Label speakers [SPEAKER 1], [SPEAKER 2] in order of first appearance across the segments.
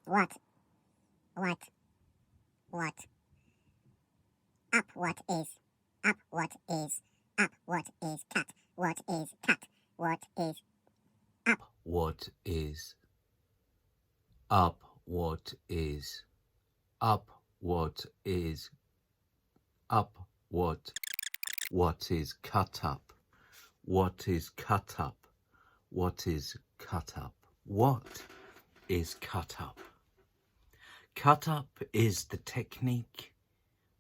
[SPEAKER 1] what up what is cut what is up what is up what is
[SPEAKER 2] up what is up what is what is cut up, what is cut up, what is cut up, what is cut up. Cut up is the technique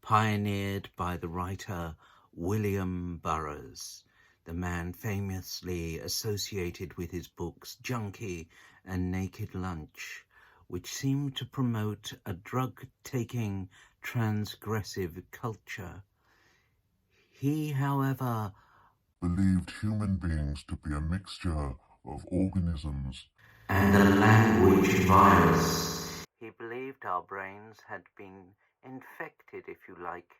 [SPEAKER 2] pioneered by the writer William Burroughs, the man famously associated with his books Junkie and Naked Lunch, which seemed to promote a drug-taking, transgressive culture. He, however,
[SPEAKER 3] believed human beings to be a mixture of organisms
[SPEAKER 2] and a language virus. He believed our brains had been infected, if you like,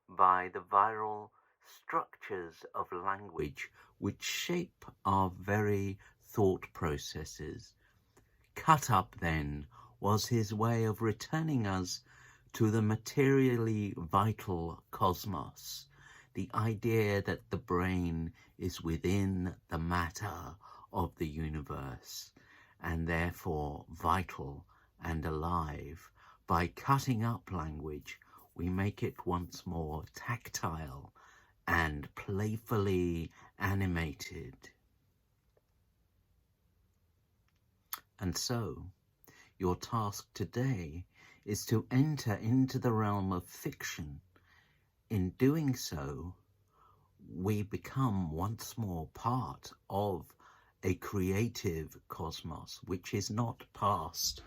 [SPEAKER 2] by the viral structures of language which shape our very thought processes. Cut up, then, was his way of returning us to the materially vital cosmos, the idea that the brain is within the matter of the universe and therefore vital and alive. By cutting up language, we make it once more tactile and playfully animated. And so, your task today is to enter into the realm of fiction. In doing so, we become once more part of a creative cosmos which is not past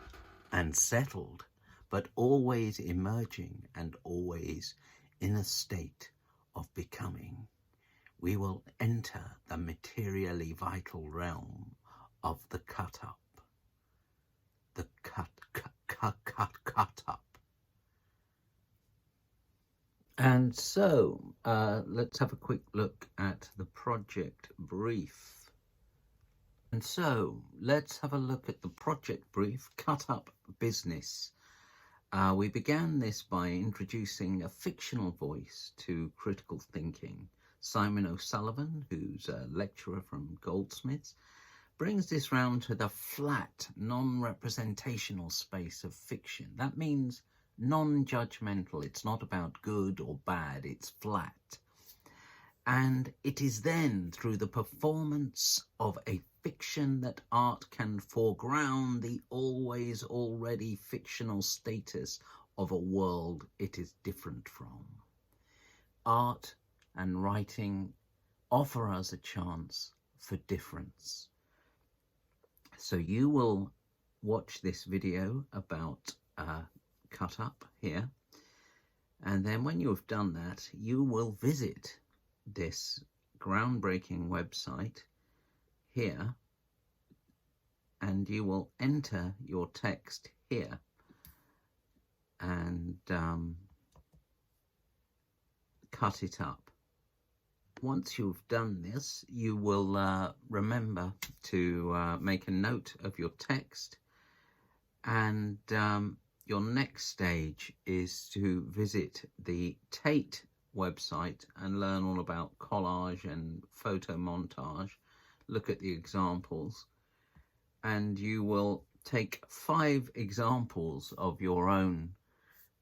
[SPEAKER 2] and settled, but always emerging and always in a state of becoming. We will enter the materially vital realm of the cut-up. The cut up. And so, let's have a quick look at the project brief. And so, let's have a look at the project brief, Cut Up Business. We began this by introducing a fictional voice to critical thinking. Simon O'Sullivan, who's a lecturer from Goldsmiths, brings this round to the flat, non-representational space of fiction. That means non-judgmental. It's not about good or bad, it's flat. And it is then through the performance of a fiction that art can foreground the always already fictional status of a world it is different from. Art and writing offer us a chance for difference. So you will watch this video about cut up here, and then when you have done that, you will visit this groundbreaking website here, and you will enter your text here and cut it up. Once you've done this, you will remember to make a note of your text, and your next stage is to visit the Tate website and learn all about collage and photo montage. Look at the examples, and you will take 5 examples of your own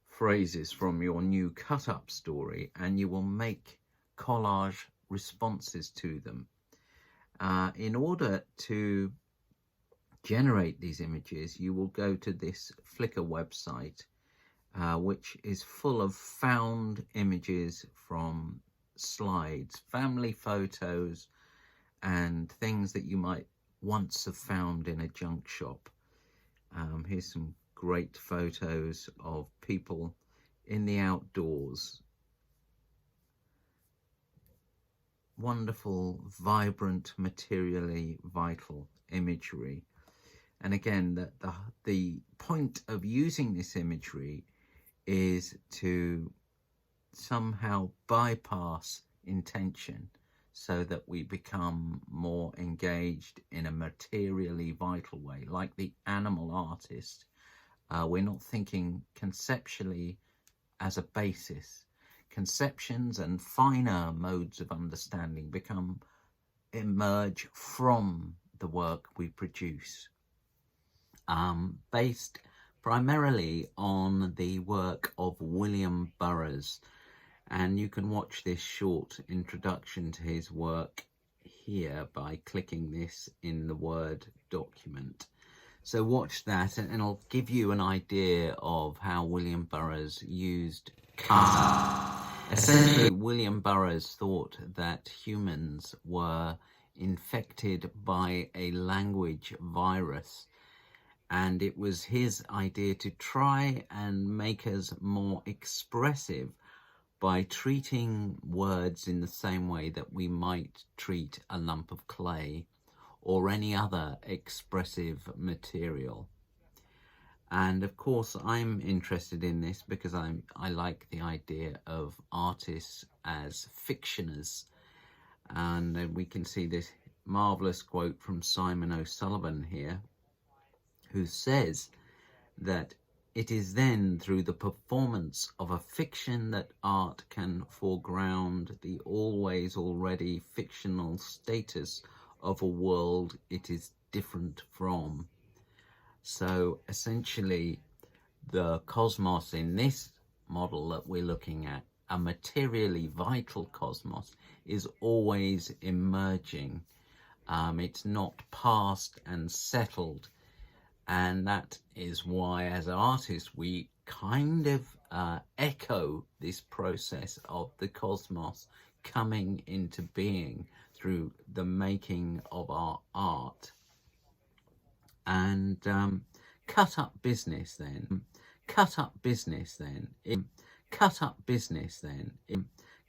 [SPEAKER 2] phrases from your new cut-up story, and you will make collage responses to them. In order to generate these images, you will go to this Flickr website, which is full of found images from slides, family photos, and things that you might once have found in a junk shop. Here's some great photos of people in the outdoors. Wonderful, vibrant, materially vital imagery. And again, the point of using this imagery is to somehow bypass intention so that we become more engaged in a materially vital way, like the animal artist We're not thinking conceptually as a basis. Conceptions and finer modes of understanding emerge from the work we produce, based primarily on the work of William Burroughs. And you can watch this short introduction to his work here by clicking this in the Word document. So watch that, and I'll give you an idea of how William Burroughs used cutup. Essentially, William Burroughs thought that humans were infected by a language virus, and it was his idea to try and make us more expressive by treating words in the same way that we might treat a lump of clay or any other expressive material. And of course, I'm interested in this because I like the idea of artists as fictioners. And we can see this marvelous quote from Simon O'Sullivan here, who says that it is then through the performance of a fiction that art can foreground the always already fictional status of a world it is different from. So essentially, the cosmos in this model that we're looking at, a materially vital cosmos, is always emerging. It's not past and settled. And that is why, as artists, we kind of echo this process of the cosmos coming into being through the making of our art. And cut up business then. Cut up business then. Cut up business then.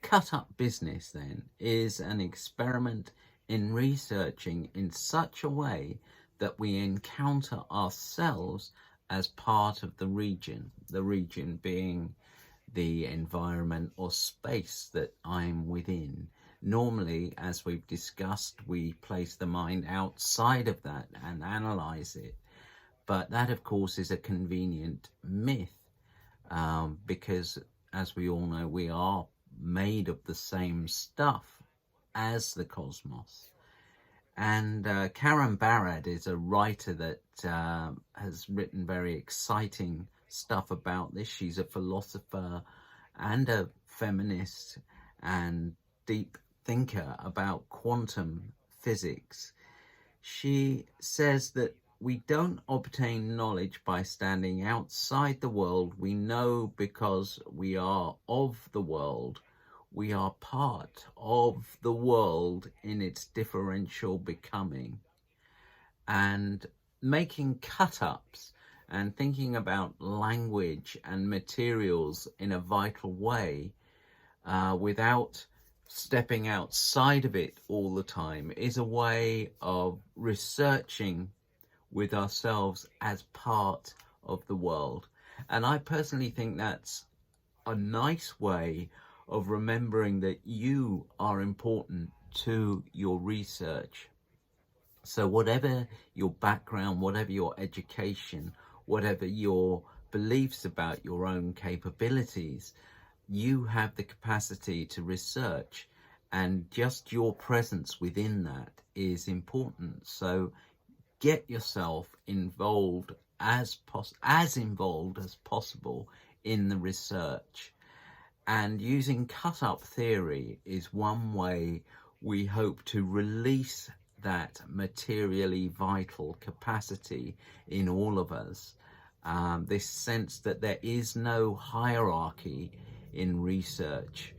[SPEAKER 2] Cut up business then is an experiment in researching in such a way that we encounter ourselves as part of the region being the environment or space that I'm within. Normally, as we've discussed, we place the mind outside of that and analyze it. But that, of course, is a convenient myth, because, as we all know, we are made of the same stuff as the cosmos. And Karen Barad is a writer that has written very exciting stuff about this. She's a philosopher and a feminist and deep thinker about quantum physics. She says that we don't obtain knowledge by standing outside the world we know because we are of the world. We are part of the world in its differential becoming. And making cut-ups and thinking about language and materials in a vital way, without stepping outside of it all the time, is a way of researching with ourselves as part of the world. And I personally think that's a nice way of remembering that you are important to your research. So whatever your background, whatever your education, whatever your beliefs about your own capabilities, you have the capacity to research, and just your presence within that is important. So get yourself involved as involved as possible in the research. And using cut-up theory is one way we hope to release that materially vital capacity in all of us. This sense that there is no hierarchy in research,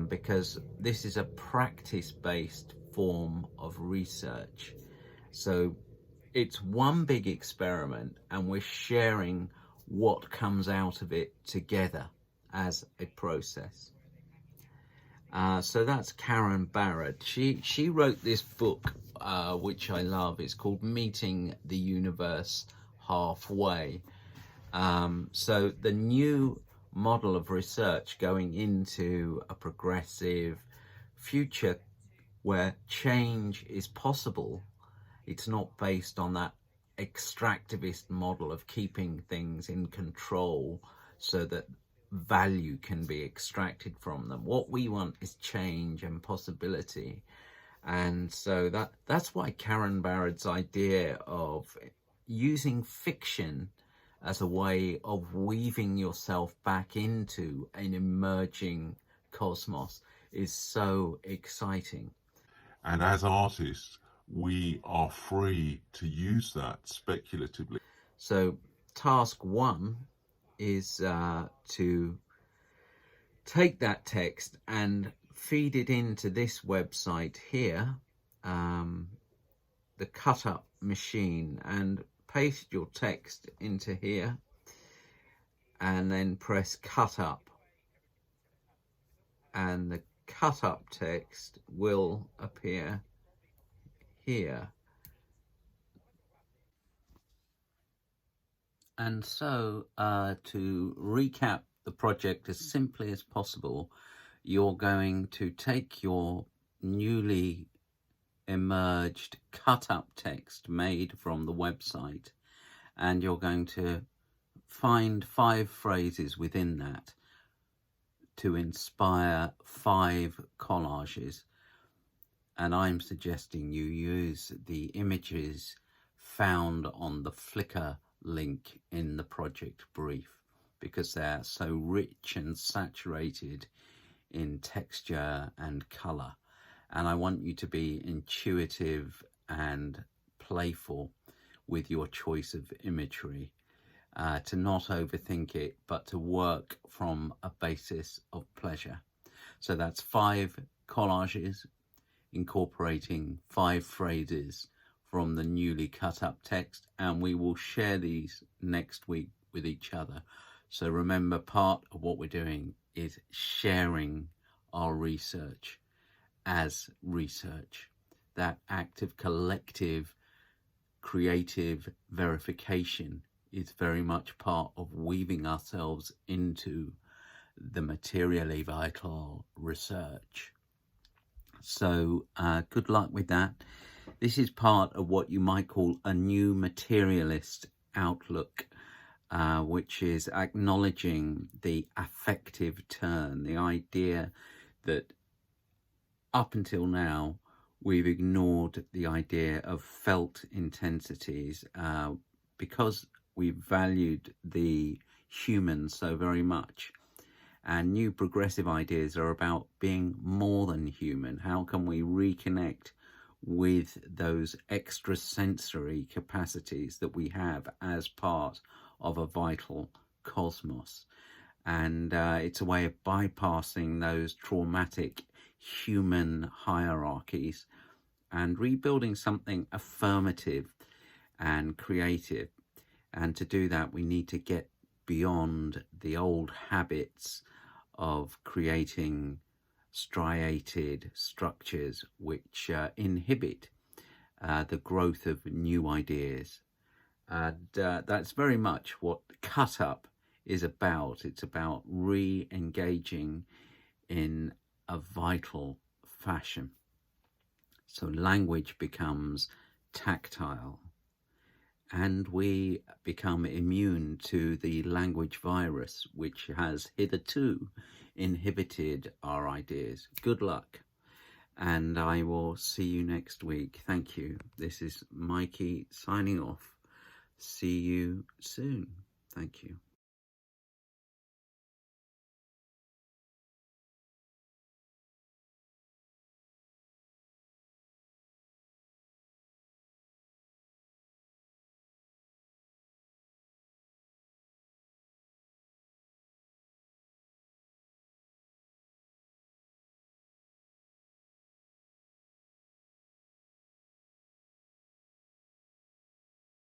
[SPEAKER 2] because this is a practice-based form of research. So it's one big experiment, and we're sharing what comes out of it together as a process. So that's Karen Barad. She wrote this book, which I love. It's called Meeting the Universe Halfway. So the new model of research going into a progressive future where change is possible, it's not based on that extractivist model of keeping things in control so that value can be extracted from them. What we want is change and possibility. And so that's why Karen Barrett's idea of using fiction as a way of weaving yourself back into an emerging cosmos is so exciting.
[SPEAKER 3] And as artists, we are free to use that speculatively.
[SPEAKER 2] So task one is to take that text and feed it into this website here, the cutup machine, and paste your text into here and then press cut up, and the cut up text will appear here. And so to recap the project as simply as possible, you're going to take your newly emerged cut up text made from the website, and you're going to find 5 phrases within that to inspire 5 collages. And I'm suggesting you use the images found on the Flickr link in the project brief, because they're so rich and saturated in texture and color. And I want you to be intuitive and playful with your choice of imagery, to not overthink it, but to work from a basis of pleasure. So that's 5 collages incorporating 5 phrases from the newly cut up text, and we will share these next week with each other. So remember, part of what we're doing is sharing our research as research. That act of collective creative verification is very much part of weaving ourselves into the materially vital research. So good luck with that. This is part of what you might call a new materialist outlook, which is acknowledging the affective turn, the idea that up until now we've ignored the idea of felt intensities because we've valued the human so very much. And new progressive ideas are about being more than human. How can we reconnect with those extrasensory capacities that we have as part of a vital cosmos? And it's a way of bypassing those traumatic human hierarchies and rebuilding something affirmative and creative. And to do that, we need to get beyond the old habits of creating striated structures which inhibit the growth of new ideas. And that's very much what Cut Up is about. It's about re-engaging in a vital fashion. So language becomes tactile, and we become immune to the language virus, which has hitherto inhibited our ideas. Good luck, and I will see you next week. Thank you. This is Mikey signing off. See you soon. Thank you.